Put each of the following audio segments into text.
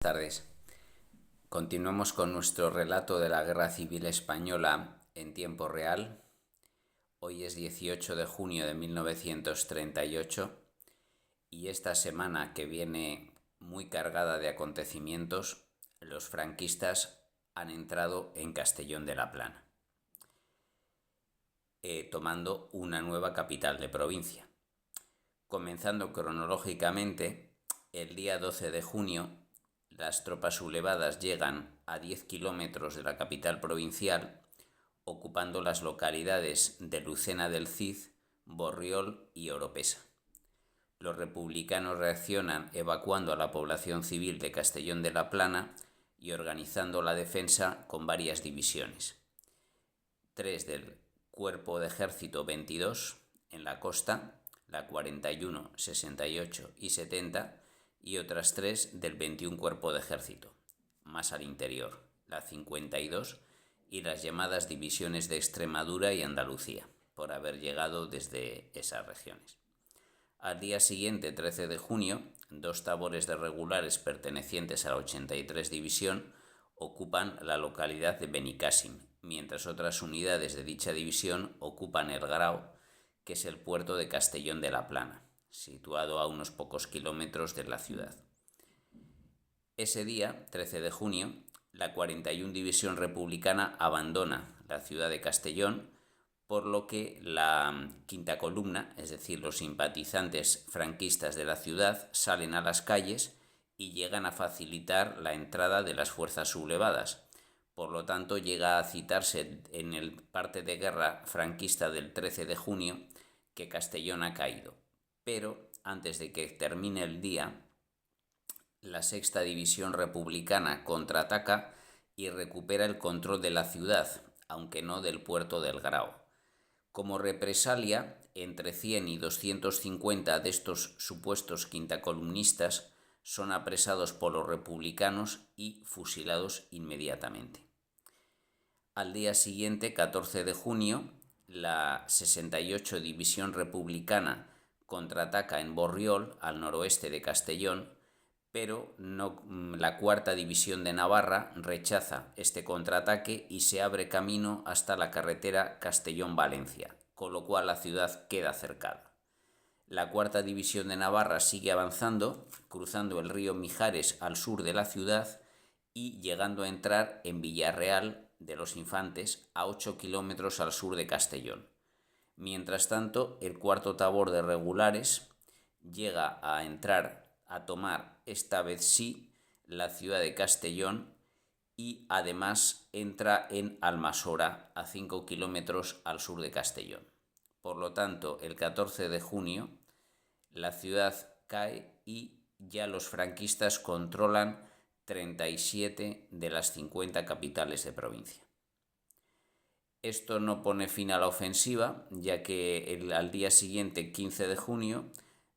Tardes. Continuamos con nuestro relato de la Guerra Civil Española en tiempo real. Hoy es 18 de junio de 1938 y esta semana que viene muy cargada de acontecimientos, los franquistas han entrado en Castellón de la Plana, tomando una nueva capital de provincia. Comenzando cronológicamente, el día 12 de junio las tropas sublevadas llegan a 10 kilómetros de la capital provincial, ocupando las localidades de Lucena del Cid, Borriol y Oropesa. Los republicanos reaccionan evacuando a la población civil de Castellón de la Plana y organizando la defensa con varias divisiones. 3 del Cuerpo de Ejército 22 en la costa, la 41, 68 y 70, y otras 3 del 21 Cuerpo de Ejército, más al interior, la 52 y las llamadas divisiones de Extremadura y Andalucía, por haber llegado desde esas regiones. Al día siguiente, 13 de junio, 2 tabores de regulares pertenecientes a la 83 División ocupan la localidad de Benicàssim, mientras otras unidades de dicha división ocupan el Grao, que es el puerto de Castellón de la Plana, situado a unos pocos kilómetros de la ciudad. Ese día, 13 de junio, la 41 División Republicana abandona la ciudad de Castellón, por lo que la quinta columna, es decir, los simpatizantes franquistas de la ciudad, salen a las calles y llegan a facilitar la entrada de las fuerzas sublevadas. Por lo tanto, llega a citarse en el parte de guerra franquista del 13 de junio que Castellón ha caído. Pero antes de que termine el día, la sexta División Republicana contraataca y recupera el control de la ciudad, aunque no del puerto del Grao. Como represalia, entre 100 y 250 de estos supuestos quintacolumnistas son apresados por los republicanos y fusilados inmediatamente. Al día siguiente, 14 de junio, la 68 División Republicana contraataca en Borriol, al noroeste de Castellón, pero la cuarta División de Navarra rechaza este contraataque y se abre camino hasta la carretera Castellón-Valencia, con lo cual la ciudad queda cercada. La cuarta División de Navarra sigue avanzando, cruzando el río Mijares al sur de la ciudad y llegando a entrar en Villarreal de los Infantes, a 8 kilómetros al sur de Castellón. Mientras tanto, el cuarto tabor de regulares llega a entrar a tomar, esta vez sí, la ciudad de Castellón y además entra en Almasora, a 5 kilómetros al sur de Castellón. Por lo tanto, el 14 de junio la ciudad cae y ya los franquistas controlan 37 de las 50 capitales de provincia. Esto no pone fin a la ofensiva, ya que al día siguiente, 15 de junio,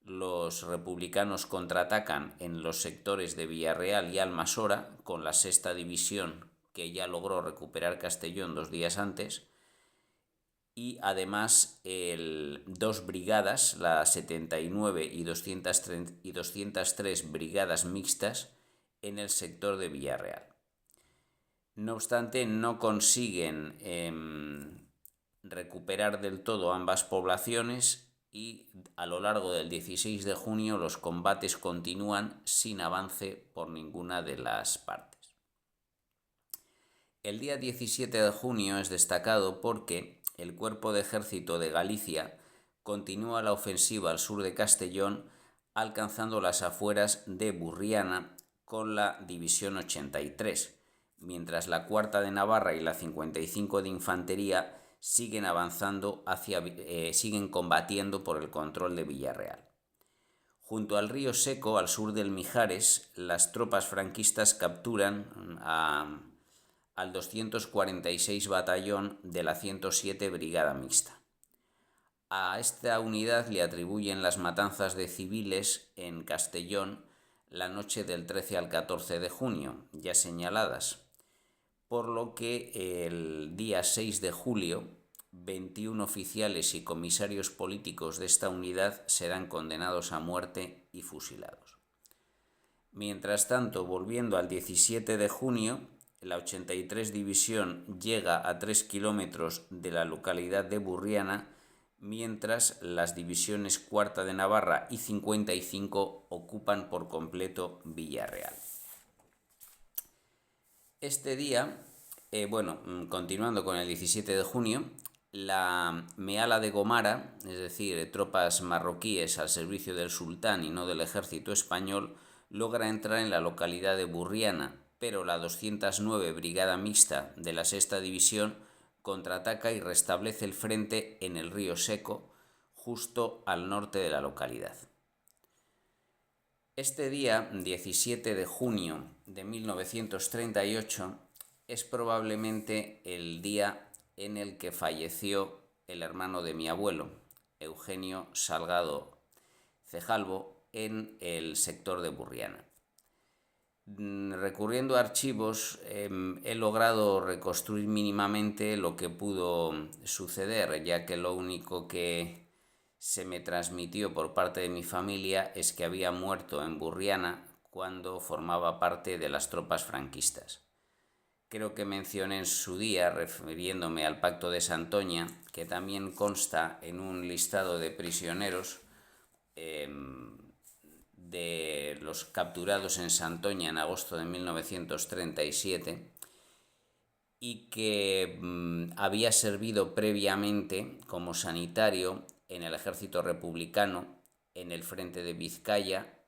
los republicanos contraatacan en los sectores de Villarreal y Almasora con la sexta división, que ya logró recuperar Castellón 2 días antes, y además 2 brigadas, la 79 y 203 brigadas mixtas, en el sector de Villarreal. No obstante, no consiguen recuperar del todo ambas poblaciones y a lo largo del 16 de junio los combates continúan sin avance por ninguna de las partes. El día 17 de junio es destacado porque el Cuerpo de Ejército de Galicia continúa la ofensiva al sur de Castellón, alcanzando las afueras de Burriana con la División 83, mientras la cuarta de Navarra y la 55 de Infantería siguen avanzando siguen combatiendo por el control de Villarreal. Junto al río Seco, al sur del Mijares, las tropas franquistas capturan al 246 Batallón de la 107 Brigada Mixta. A esta unidad le atribuyen las matanzas de civiles en Castellón la noche del 13 al 14 de junio, ya señaladas, por lo que el día 6 de julio 21 oficiales y comisarios políticos de esta unidad serán condenados a muerte y fusilados. Mientras tanto, volviendo al 17 de junio, la 83 División llega a 3 kilómetros de la localidad de Burriana, mientras las divisiones Cuarta de Navarra y 55 ocupan por completo Villarreal. Este día, continuando con el 17 de junio, la Meala de Gomara, es decir, tropas marroquíes al servicio del sultán y no del ejército español, logra entrar en la localidad de Burriana, pero la 209 Brigada Mixta de la Sexta División contraataca y restablece el frente en el río Seco, justo al norte de la localidad. Este día, 17 de junio de 1938, es probablemente el día en el que falleció el hermano de mi abuelo, Eugenio Salgado Cejalvo, en el sector de Burriana. Recurriendo a archivos, he logrado reconstruir mínimamente lo que pudo suceder, ya que lo único que se me transmitió por parte de mi familia es que había muerto en Burriana cuando formaba parte de las tropas franquistas. Creo que mencioné en su día, refiriéndome al Pacto de Santoña, que también consta en un listado de prisioneros de los capturados en Santoña en agosto de 1937 y que había servido previamente como sanitario en el ejército republicano en el frente de Vizcaya,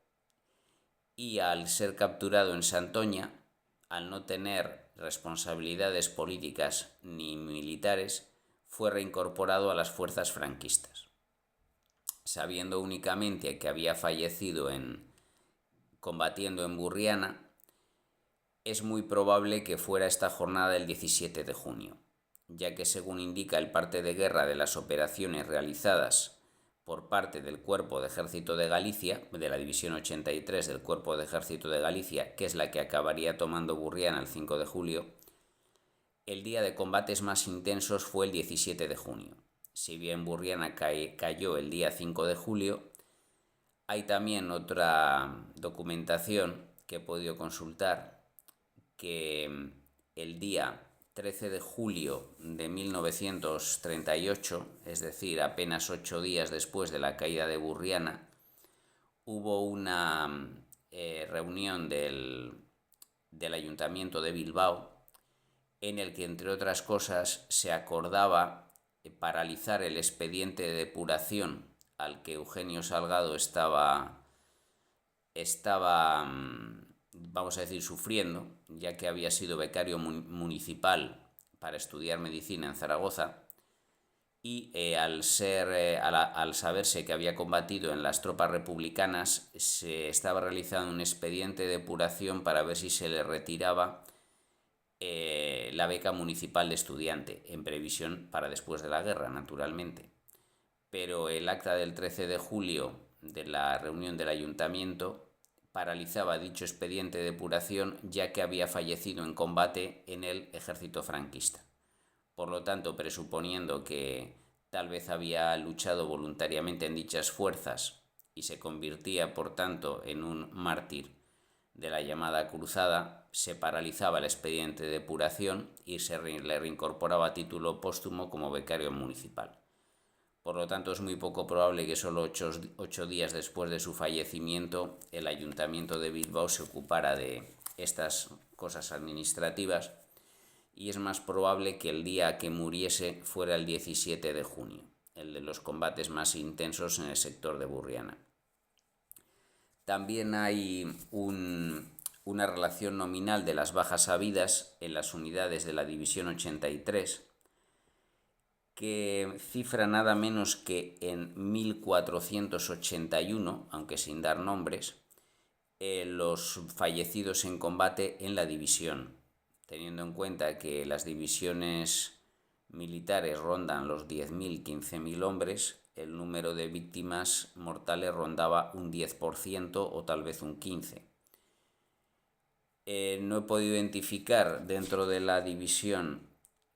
y al ser capturado en Santoña, al no tener responsabilidades políticas ni militares, fue reincorporado a las fuerzas franquistas. Sabiendo únicamente que había fallecido combatiendo en Burriana, es muy probable que fuera esta jornada del 17 de junio, ya que según indica el parte de guerra de las operaciones realizadas por parte del Cuerpo de Ejército de Galicia, de la División 83 del Cuerpo de Ejército de Galicia, que es la que acabaría tomando Burriana el 5 de julio, el día de combates más intensos fue el 17 de junio. Si bien Burriana cayó el día 5 de julio, hay también otra documentación que he podido consultar, que el día 13 de julio de 1938, es decir, apenas 8 días después de la caída de Burriana, hubo una reunión del Ayuntamiento de Bilbao en el que, entre otras cosas, se acordaba paralizar el expediente de depuración al que Eugenio Salgado estaba vamos a decir, sufriendo, ya que había sido becario municipal para estudiar medicina en Zaragoza, y al saberse que había combatido en las tropas republicanas, se estaba realizando un expediente de depuración para ver si se le retiraba la beca municipal de estudiante, en previsión para después de la guerra, naturalmente. Pero el acta del 13 de julio de la reunión del ayuntamiento paralizaba dicho expediente de depuración, ya que había fallecido en combate en el ejército franquista. Por lo tanto, presuponiendo que tal vez había luchado voluntariamente en dichas fuerzas y se convertía, por tanto, en un mártir de la llamada cruzada, se paralizaba el expediente de depuración y se le reincorporaba a título póstumo como becario municipal. Por lo tanto, es muy poco probable que solo 8 días después de su fallecimiento el Ayuntamiento de Bilbao se ocupara de estas cosas administrativas, y es más probable que el día que muriese fuera el 17 de junio, el de los combates más intensos en el sector de Burriana. También hay una relación nominal de las bajas habidas en las unidades de la División 83, que cifra nada menos que en 1481, aunque sin dar nombres, los fallecidos en combate en la división, teniendo en cuenta que las divisiones militares rondan los 10.000, 15.000 hombres, el número de víctimas mortales rondaba un 10% o tal vez un 15%. No he podido identificar dentro de la división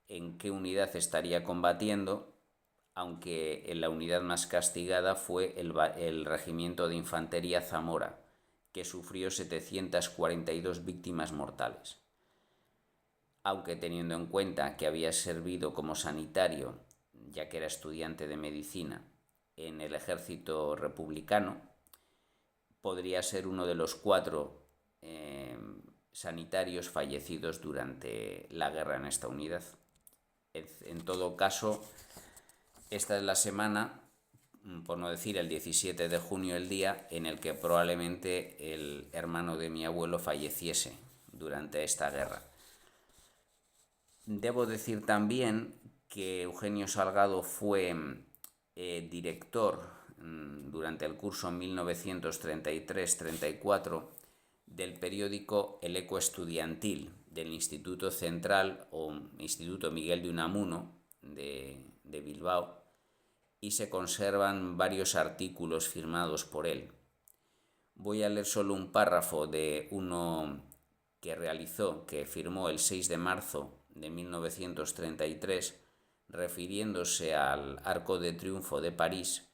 en qué unidad estaría combatiendo, aunque en la unidad más castigada fue el Regimiento de Infantería Zamora, que sufrió 742 víctimas mortales. Aunque teniendo en cuenta que había servido como sanitario, ya que era estudiante de medicina, en el ejército republicano, podría ser uno de los 4 sanitarios fallecidos durante la guerra en esta unidad. En todo caso, esta es la semana, por no decir el 17 de junio, el día en el que probablemente el hermano de mi abuelo falleciese durante esta guerra. Debo decir también que Eugenio Salgado fue director durante el curso 1933-34 del periódico El Eco Estudiantil del Instituto Central o Instituto Miguel de Unamuno de Bilbao, y se conservan varios artículos firmados por él. Voy a leer solo un párrafo de uno que firmó el 6 de marzo de 1933, refiriéndose al Arco de Triunfo de París,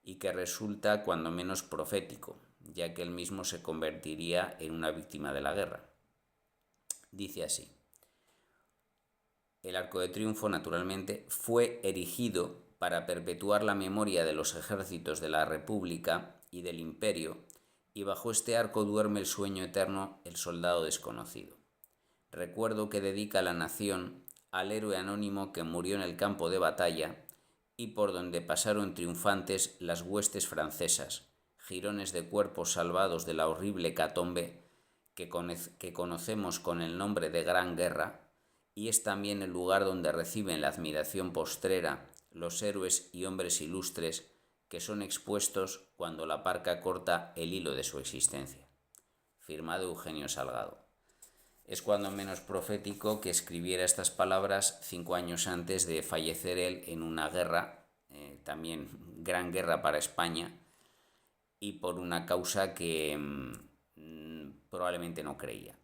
y que resulta cuando menos profético, ya que él mismo se convertiría en una víctima de la guerra. Dice así: el Arco de Triunfo, naturalmente, fue erigido para perpetuar la memoria de los ejércitos de la República y del Imperio, y bajo este arco duerme el sueño eterno el soldado desconocido. Recuerdo que dedica la nación al héroe anónimo que murió en el campo de batalla y por donde pasaron triunfantes las huestes francesas, jirones de cuerpos salvados de la horrible hecatombe que conocemos con el nombre de Gran Guerra, y es también el lugar donde reciben la admiración postrera los héroes y hombres ilustres que son expuestos cuando la parca corta el hilo de su existencia. Firmado Eugenio Salgado. Es cuando menos profético que escribiera estas palabras 5 años antes de fallecer él en una guerra, también gran guerra para España, y por una causa que probablemente no creía,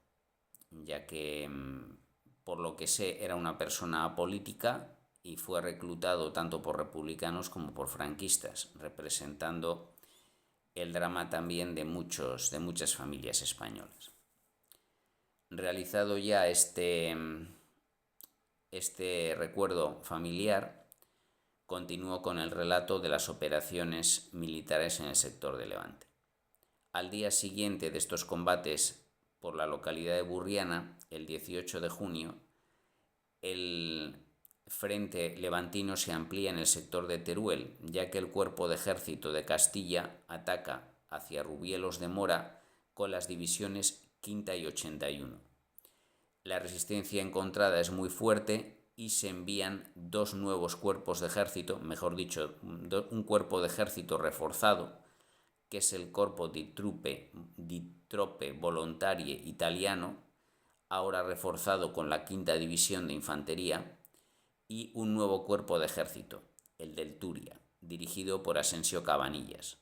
ya que, por lo que sé, era una persona apolítica y fue reclutado tanto por republicanos como por franquistas, representando el drama también de muchas familias españolas. Realizado ya este recuerdo familiar, continuó con el relato de las operaciones militares en el sector de Levante. Al día siguiente de estos combates por la localidad de Burriana, el 18 de junio, el frente levantino se amplía en el sector de Teruel, ya que el cuerpo de ejército de Castilla ataca hacia Rubielos de Mora con las divisiones quinta y 81. La resistencia encontrada es muy fuerte y se envían 2 nuevos cuerpos de ejército, mejor dicho, un cuerpo de ejército reforzado, que es el Corpo di Troppe Volontarie Italiano, ahora reforzado con la quinta división de infantería, y un nuevo cuerpo de ejército, el del Turia, dirigido por Asensio Cabanillas.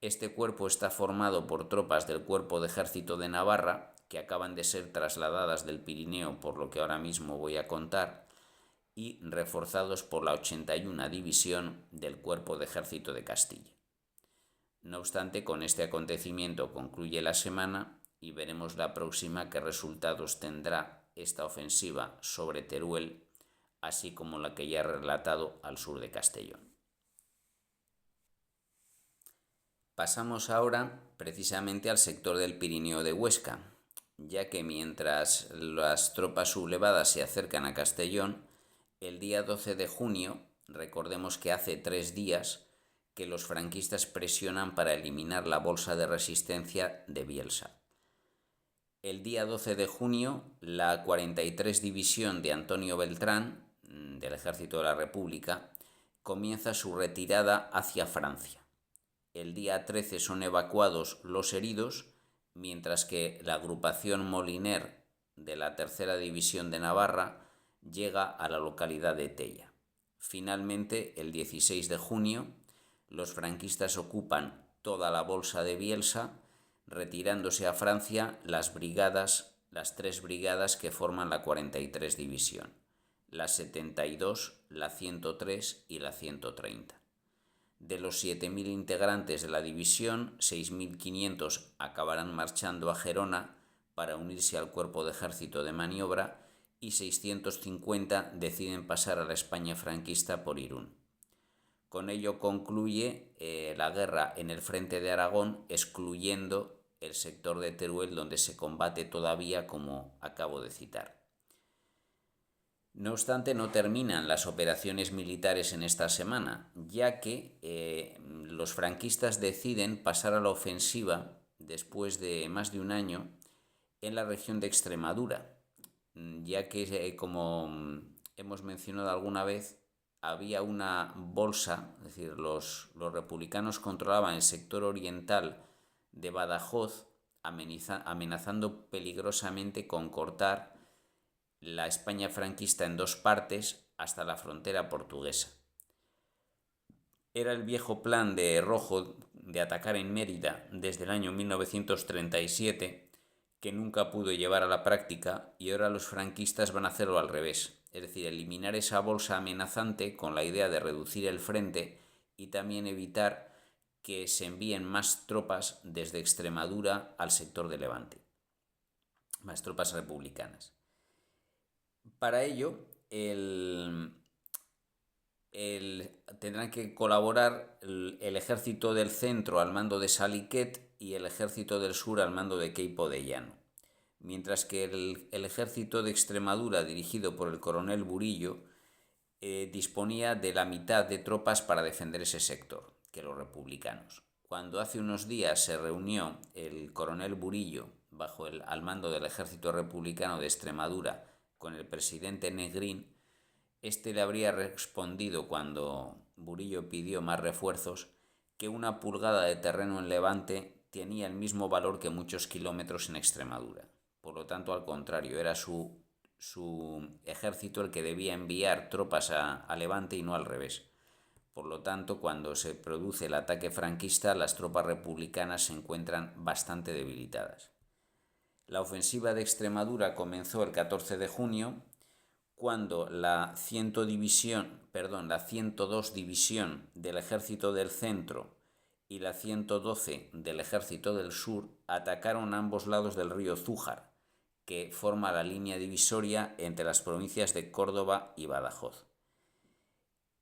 Este cuerpo está formado por tropas del Cuerpo de Ejército de Navarra, que acaban de ser trasladadas del Pirineo, por lo que ahora mismo voy a contar, y reforzados por la 81 División del Cuerpo de Ejército de Castilla. No obstante, con este acontecimiento concluye la semana y veremos la próxima qué resultados tendrá esta ofensiva sobre Teruel, así como la que ya he relatado al sur de Castellón. Pasamos ahora precisamente al sector del Pirineo de Huesca, ya que mientras las tropas sublevadas se acercan a Castellón, el día 12 de junio, recordemos que hace 3 días que los franquistas presionan para eliminar la bolsa de resistencia de Bielsa. El día 12 de junio, la 43 División de Antonio Beltrán, del Ejército de la República, comienza su retirada hacia Francia. El día 13 son evacuados los heridos, mientras que la agrupación Moliner de la Tercera División de Navarra llega a la localidad de Tella. Finalmente, el 16 de junio, los franquistas ocupan toda la bolsa de Bielsa, retirándose a Francia las 3 brigadas que forman la 43 División, la 72, la 103 y la 130. De los 7.000 integrantes de la división, 6.500 acabarán marchando a Gerona para unirse al cuerpo de ejército de maniobra y 650 deciden pasar a la España franquista por Irún. Con ello concluye la guerra en el frente de Aragón, excluyendo el sector de Teruel, donde se combate todavía, como acabo de citar. No obstante, no terminan las operaciones militares en esta semana, ya que los franquistas deciden pasar a la ofensiva después de más de un año en la región de Extremadura, ya que, como hemos mencionado alguna vez, había una bolsa, es decir, los republicanos controlaban el sector oriental de Badajoz, amenazando peligrosamente con cortar la España franquista en dos partes hasta la frontera portuguesa. Era el viejo plan de Rojo de atacar en Mérida desde el año 1937, que nunca pudo llevar a la práctica, y ahora los franquistas van a hacerlo al revés, es decir, eliminar esa bolsa amenazante con la idea de reducir el frente y también evitar que se envíen más tropas desde Extremadura al sector de Levante, más tropas republicanas. Para ello, tendrán que colaborar el ejército del centro al mando de Saliquet y el ejército del sur al mando de Queipo de Llano, mientras que el ejército de Extremadura, dirigido por el coronel Burillo, disponía de la mitad de tropas para defender ese sector que los republicanos. Cuando hace unos días se reunió el coronel Burillo al mando del ejército republicano de Extremadura con el presidente Negrín, este le habría respondido, cuando Burillo pidió más refuerzos, que una pulgada de terreno en Levante tenía el mismo valor que muchos kilómetros en Extremadura. Por lo tanto, al contrario, era su ejército el que debía enviar tropas a Levante y no al revés. Por lo tanto, cuando se produce el ataque franquista, las tropas republicanas se encuentran bastante debilitadas. La ofensiva de Extremadura comenzó el 14 de junio, cuando la 102 División del Ejército del Centro y la 112 del Ejército del Sur atacaron a ambos lados del río Zújar, que forma la línea divisoria entre las provincias de Córdoba y Badajoz.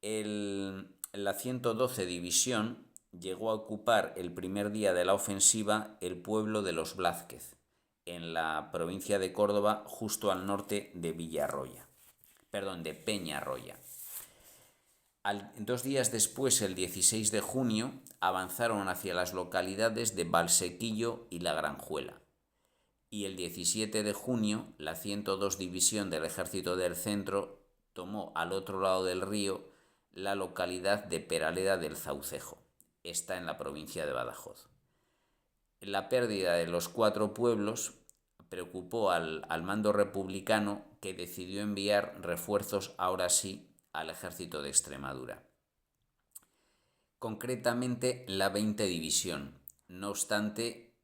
La 112 División llegó a ocupar el primer día de la ofensiva el pueblo de Los Blázquez, en la provincia de Córdoba, justo al norte de Peñarroya. 2 días después, el 16 de junio, avanzaron hacia las localidades de Valsequillo y La Granjuela. Y el 17 de junio, la 102 División del Ejército del Centro tomó al otro lado del río la localidad de Peraleda del Zaucejo. Está en la provincia de Badajoz. La pérdida de los 4 pueblos preocupó al mando republicano, que decidió enviar refuerzos ahora sí al ejército de Extremadura. Concretamente la 20 División. No obstante,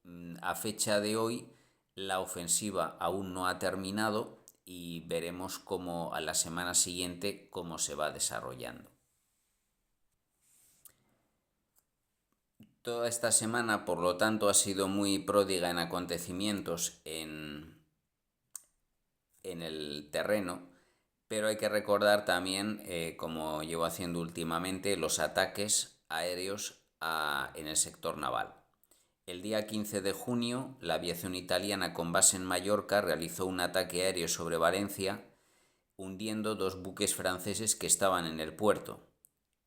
a fecha de hoy, la ofensiva aún no ha terminado y veremos cómo a la semana siguiente cómo se va desarrollando. Toda esta semana, por lo tanto, ha sido muy pródiga en acontecimientos en el terreno, pero hay que recordar también, como llevo haciendo últimamente, los ataques aéreos en el sector naval. El día 15 de junio, la aviación italiana con base en Mallorca realizó un ataque aéreo sobre Valencia, hundiendo 2 buques franceses que estaban en el puerto,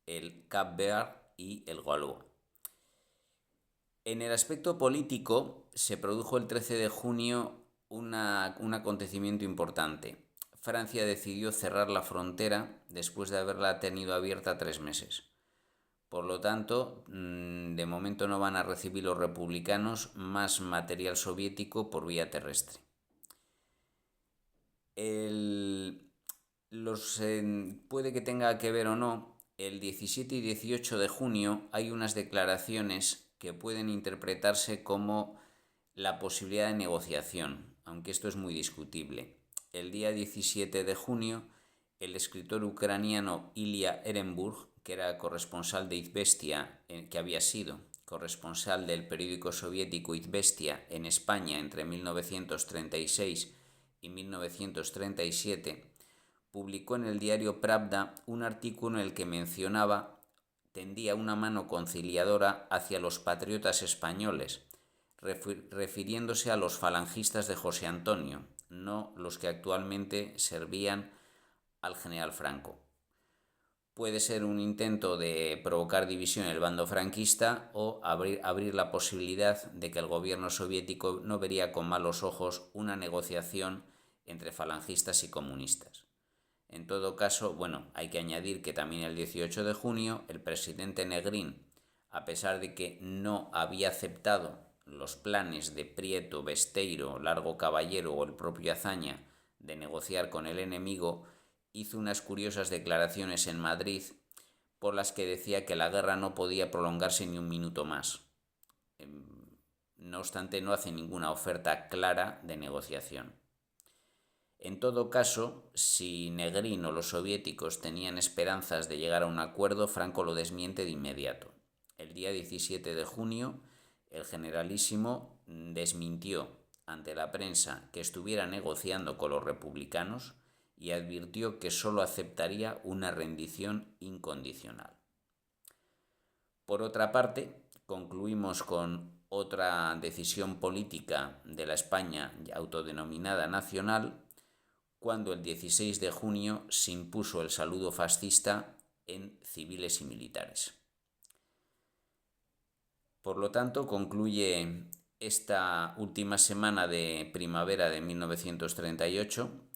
el Cap Vert y el Gaulois. En el aspecto político, se produjo el 13 de junio un acontecimiento importante. Francia decidió cerrar la frontera después de haberla tenido abierta 3 meses. Por lo tanto, de momento no van a recibir los republicanos más material soviético por vía terrestre. Puede que tenga que ver o no, el 17 y 18 de junio hay unas declaraciones que pueden interpretarse como la posibilidad de negociación, aunque esto es muy discutible. El día 17 de junio, el escritor ucraniano Ilya Ehrenburg que era corresponsal de Izvestia, que había sido corresponsal del periódico soviético Izvestia en España entre 1936 y 1937, publicó en el diario Pravda un artículo en el que tendía una mano conciliadora hacia los patriotas españoles, refiriéndose a los falangistas de José Antonio, no los que actualmente servían al general Franco. Puede ser un intento de provocar división en el bando franquista o abrir la posibilidad de que el gobierno soviético no vería con malos ojos una negociación entre falangistas y comunistas. En todo caso, hay que añadir que también el 18 de junio el presidente Negrín, a pesar de que no había aceptado los planes de Prieto, Besteiro, Largo Caballero o el propio Azaña de negociar con el enemigo, hizo unas curiosas declaraciones en Madrid por las que decía que la guerra no podía prolongarse ni un minuto más. No obstante, no hace ninguna oferta clara de negociación. En todo caso, si Negrín o los soviéticos tenían esperanzas de llegar a un acuerdo, Franco lo desmiente de inmediato. El día 17 de junio, el generalísimo desmintió ante la prensa que estuviera negociando con los republicanos y advirtió que solo aceptaría una rendición incondicional. Por otra parte, concluimos con otra decisión política de la España autodenominada nacional, cuando el 16 de junio se impuso el saludo fascista en civiles y militares. Por lo tanto, concluye esta última semana de primavera de 1938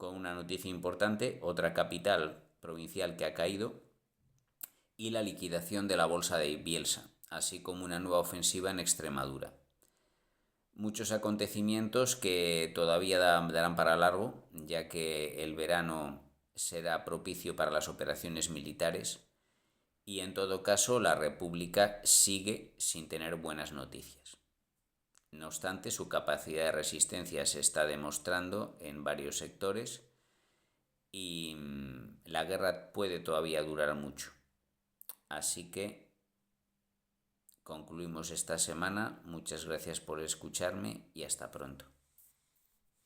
con una noticia importante, otra capital provincial que ha caído, y la liquidación de la bolsa de Bielsa, así como una nueva ofensiva en Extremadura. Muchos acontecimientos que todavía darán para largo, ya que el verano será propicio para las operaciones militares y en todo caso la República sigue sin tener buenas noticias. No obstante, su capacidad de resistencia se está demostrando en varios sectores y la guerra puede todavía durar mucho. Así que concluimos esta semana. Muchas gracias por escucharme y hasta pronto.